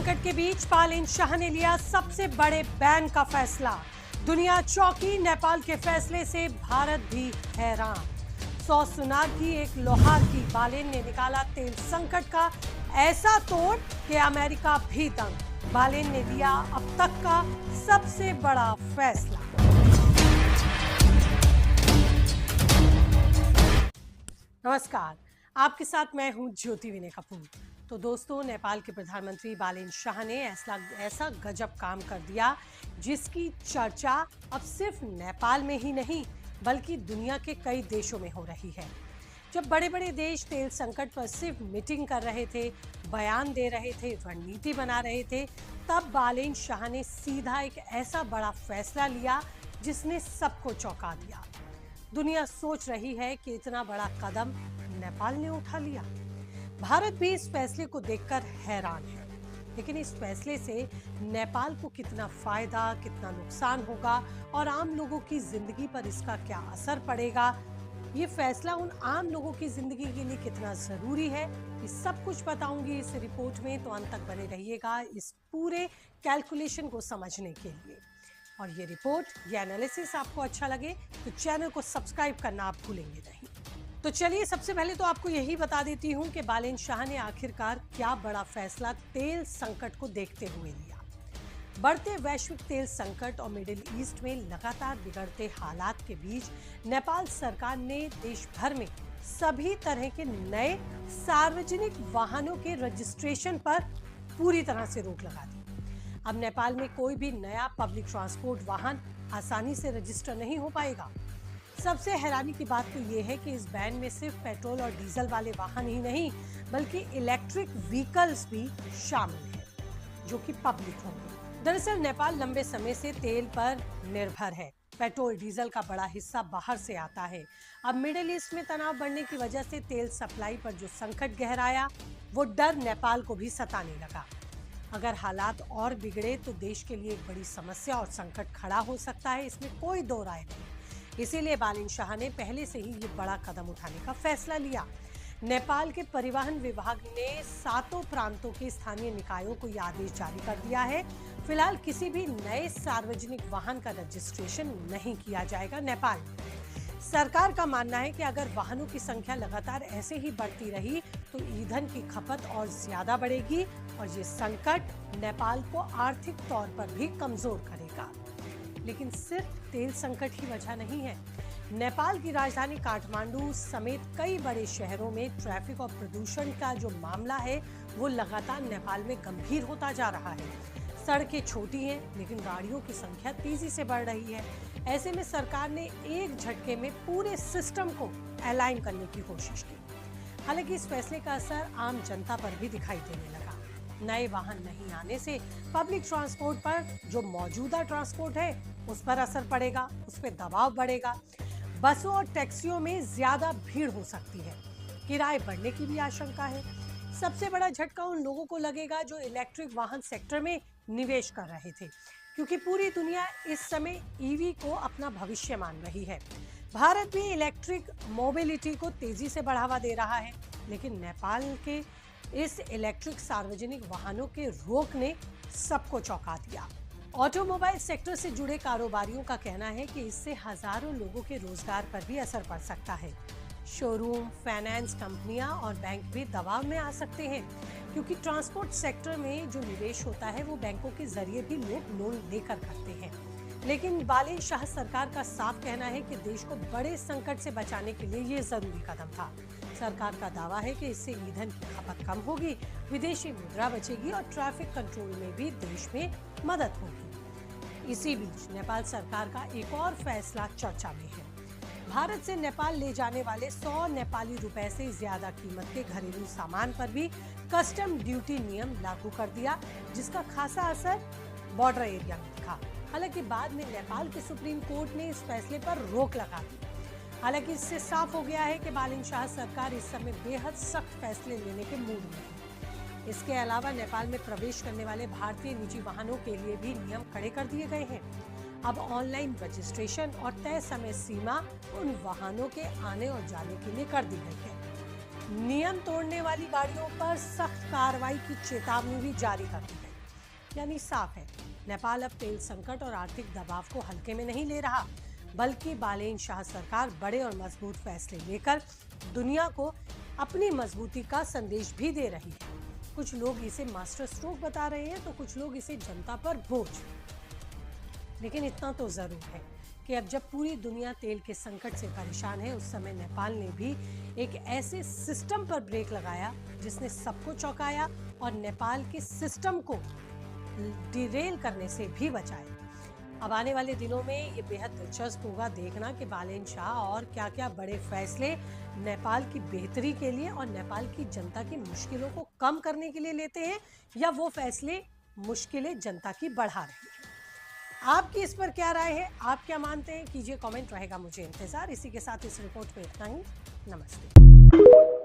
संकट के बीच बालेन शाह ने लिया सबसे बड़े बैन का फैसला। दुनिया चौंकी, नेपाल के फैसले से भारत भी हैरान। 100 सुनार की एक लोहार की बालेन ने निकाला तेल संकट का ऐसा तोड़ कि अमेरिका भी दंग। बालेन ने लिया अब तक का सबसे बड़ा फैसला। नमस्कार, आपके साथ मैं हूं ज्योति विनय कपूर। तो दोस्तों, नेपाल के प्रधानमंत्री बालेन शाह ने ऐसा गजब काम कर दिया जिसकी चर्चा अब सिर्फ नेपाल में ही नहीं बल्कि दुनिया के कई देशों में हो रही है। जब बड़े बड़े देश तेल संकट पर सिर्फ मीटिंग कर रहे थे, बयान दे रहे थे, रणनीति बना रहे थे, तब बालेन शाह ने सीधा एक ऐसा बड़ा फैसला लिया जिसने सबको चौंका दिया। दुनिया सोच रही है कि इतना बड़ा कदम नेपाल ने उठा लिया। भारत भी इस फैसले को देखकर हैरान है, लेकिन इस फैसले से नेपाल को कितना फायदा, कितना नुकसान होगा और आम लोगों की जिंदगी पर इसका क्या असर पड़ेगा, ये फैसला उन आम लोगों की जिंदगी के लिए कितना जरूरी है, ये सब कुछ बताऊंगी इस रिपोर्ट में। तो अंत तक बने रहिएगा इस पूरे कैलकुलेशन को समझने के लिए। और ये रिपोर्ट, ये एनालिसिस आपको अच्छा लगे तो चैनल को सब्सक्राइब करना आप भूलेंगे नहीं। तो चलिए, सबसे पहले तो आपको यही बता देती हूँ कि बालेन शाह ने आखिरकार क्या बड़ा फैसला तेल संकट को देखते हुए लिया। बढ़ते वैश्विक तेल संकट और मिडिल ईस्ट में लगातार बिगड़ते हालात के बीच नेपाल सरकार ने देश भर में सभी तरह के नए सार्वजनिक वाहनों के रजिस्ट्रेशन पर पूरी तरह से रोक लगा दी। अब नेपाल में कोई भी नया पब्लिक ट्रांसपोर्ट वाहन आसानी से रजिस्टर नहीं हो पाएगा। सबसे हैरानी की बात तो ये है कि इस बैन में सिर्फ पेट्रोल और डीजल वाले वाहन ही नहीं बल्कि इलेक्ट्रिक व्हीकल्स भी शामिल हैं, जो कि पब्लिक होंगे। दरअसल नेपाल लंबे समय से तेल पर निर्भर है। पेट्रोल डीजल का बड़ा हिस्सा बाहर से आता है। अब मिडिल ईस्ट में तनाव बढ़ने की वजह से तेल सप्लाई पर जो संकट गहराया, वो डर नेपाल को भी सताने लगा। अगर हालात और बिगड़े तो देश के लिए एक बड़ी समस्या और संकट खड़ा हो सकता है, इसमें कोई दो राय नहीं। इसीलिए बालेन शाह ने पहले से ही ये बड़ा कदम उठाने का फैसला लिया। नेपाल के परिवहन विभाग ने 7 प्रांतों के स्थानीय निकायों को ये आदेश जारी कर दिया है। फिलहाल किसी भी नए सार्वजनिक वाहन का रजिस्ट्रेशन नहीं किया जाएगा नेपाल में। सरकार का मानना है कि अगर वाहनों की संख्या लगातार ऐसे ही बढ़ती रही तो ईंधन की खपत और ज्यादा बढ़ेगी और ये संकट नेपाल को आर्थिक तौर पर भी कमजोर करेगा। लेकिन सिर्फ तेल संकट ही वजह नहीं है। नेपाल की राजधानी काठमांडू समेत कई बड़े शहरों में ट्रैफिक और प्रदूषण का जो मामला है वो लगातार नेपाल में गंभीर होता जा रहा है। सड़कें छोटी हैं लेकिन गाड़ियों की संख्या तेजी से बढ़ रही है। ऐसे में सरकार ने एक झटके में पूरे सिस्टम को अलाइन करने की कोशिश की। हालांकि इस फैसले का असर आम जनता पर भी दिखाई देने लगा। नए वाहन नहीं आने से पब्लिक ट्रांसपोर्ट पर जो मौजूदा ट्रांसपोर्ट है उस पर असर पड़ेगा, उस पर दबाव बढ़ेगा। बसों और टैक्सियों में ज्यादा भीड़ हो सकती है, किराए बढ़ने की भी आशंका है। सबसे बड़ा झटका उन लोगों को लगेगा जो इलेक्ट्रिक वाहन सेक्टर में निवेश कर रहे थे, क्योंकि पूरी दुनिया इस समय ईवी को अपना भविष्य मान रही है। भारत भी इलेक्ट्रिक मोबिलिटी को तेजी से बढ़ावा दे रहा है, लेकिन नेपाल के इस इलेक्ट्रिक सार्वजनिक वाहनों के रोक ने सबको चौंका दिया। ऑटोमोबाइल सेक्टर से जुड़े कारोबारियों का कहना है कि इससे हजारों लोगों के रोजगार पर भी असर पड़ सकता है। शोरूम, फाइनेंस कंपनियां और बैंक भी दबाव में आ सकते हैं, क्योंकि ट्रांसपोर्ट सेक्टर में जो निवेश होता है वो बैंकों के जरिए भी लोग लोन लेकर करते हैं। लेकिन बालेन शाह सरकार का साफ कहना है कि देश को बड़े संकट से बचाने के लिए ये जरूरी कदम था। सरकार का दावा है कि इससे ईंधन की खपत कम होगी, विदेशी मुद्रा बचेगी और ट्रैफिक कंट्रोल में भी देश में मदद होगी। इसी बीच नेपाल सरकार का एक और फैसला चर्चा में है। भारत से नेपाल ले जाने वाले 100 नेपाली रुपए से ज्यादा कीमत के घरेलू सामान पर भी कस्टम ड्यूटी नियम लागू कर दिया, जिसका खासा असर बॉर्डर एरिया में दिखा। हालांकि बाद में नेपाल के सुप्रीम कोर्ट ने इस फैसले पर रोक लगा दी। हालांकि इससे साफ हो गया है कि बालेन शाह सरकार इस समय बेहद सख्त फैसले लेने के मूड में है। इसके अलावा नेपाल में प्रवेश करने वाले भारतीय निजी वाहनों के लिए भी नियम खड़े कर दिए गए हैं। अब ऑनलाइन रजिस्ट्रेशन और तय समय सीमा उन वाहनों के आने और जाने के लिए कर दी गई है। नियम तोड़ने वाली गाड़ियों पर सख्त कार्रवाई की चेतावनी भी जारी कर दी गई। यानी साफ है, नेपाल अब तेल संकट और आर्थिक दबाव को हल्के में नहीं ले रहा, बल्कि बालेन शाह सरकार बड़े और मजबूत फैसले लेकर दुनिया को अपनी मजबूती का संदेश भी दे रही है। कुछ लोग इसे मास्टर स्ट्रोक बता रहे हैं तो कुछ लोग इसे जनता पर बोझ। लेकिन इतना तो जरूर है कि अब जब पूरी दुनिया तेल के संकट से परेशान है, उस समय नेपाल ने भी एक ऐसे सिस्टम पर ब्रेक लगाया जिसने सबको चौंकाया और नेपाल के सिस्टम को डिरेल करने से भी बचाया। अब आने वाले दिनों में ये बेहद दिलचस्प होगा देखना कि बालेन शाह और क्या क्या बड़े फैसले नेपाल की बेहतरी के लिए और नेपाल की जनता की मुश्किलों को कम करने के लिए लेते हैं, या वो फैसले मुश्किलें जनता की बढ़ा रहे हैं। आपकी इस पर क्या राय है, आप क्या मानते हैं, कीजिए कमेंट, रहेगा मुझे इंतजार। इसी के साथ इस रिपोर्ट में इतना ही। नमस्ते।